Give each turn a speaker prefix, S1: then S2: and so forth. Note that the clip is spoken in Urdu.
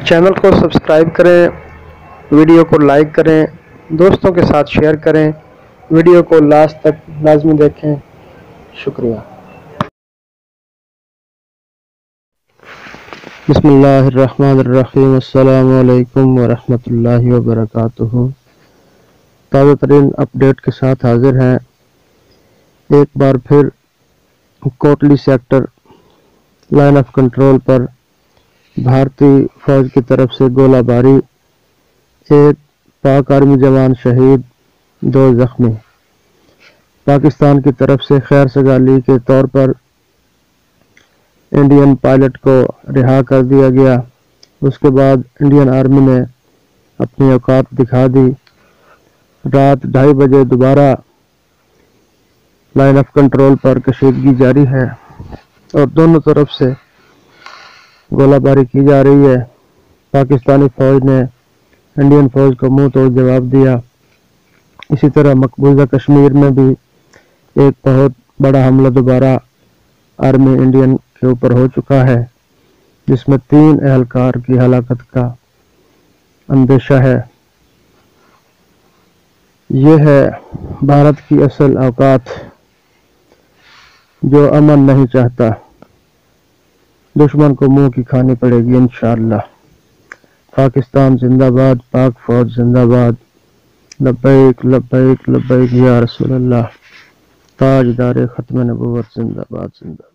S1: چینل کو سبسکرائب کریں، ویڈیو کو لائک کریں، دوستوں کے ساتھ شیئر کریں، ویڈیو کو لاسٹ تک لازمی دیکھیں۔ شکریہ۔ بسم اللہ الرحمن الرحیم۔ السلام علیکم ورحمۃ اللہ وبرکاتہ۔ تازہ ترین اپڈیٹ کے ساتھ حاضر ہیں۔ ایک بار پھر Kotli sector line of control پر بھارتی فوج کی طرف سے گولہ باری، ایک پاک آرمی جوان شہید، 2 زخمی۔ پاکستان کی طرف سے خیر سگالی کے طور پر انڈین پائلٹ کو رہا کر دیا گیا۔ اس کے بعد انڈین آرمی نے اپنی اوقات دکھا دی۔ رات 2:30 بجے دوبارہ لائن آف کنٹرول پر کشیدگی جاری ہے اور دونوں طرف سے گولہ باری کی جا رہی ہے۔ پاکستانی فوج نے انڈین فوج کو منہ توڑ جواب دیا۔ اسی طرح مقبوضہ کشمیر میں بھی ایک بہت بڑا حملہ دوبارہ آرمی انڈین کے اوپر ہو چکا ہے، جس میں 3 اہلکار کی ہلاکت کا اندیشہ ہے۔ یہ ہے بھارت کی اصل اوقات، جو امن نہیں چاہتا۔ دشمن کو منہ کی کھانی پڑے گی انشاءاللہ۔ پاکستان زندہ باد، پاک فوج زندہ باد۔ لبیک لبیک لبیک یا رسول اللہ۔ تاجدار ختم نبوت زندہ باد، زندہ باد۔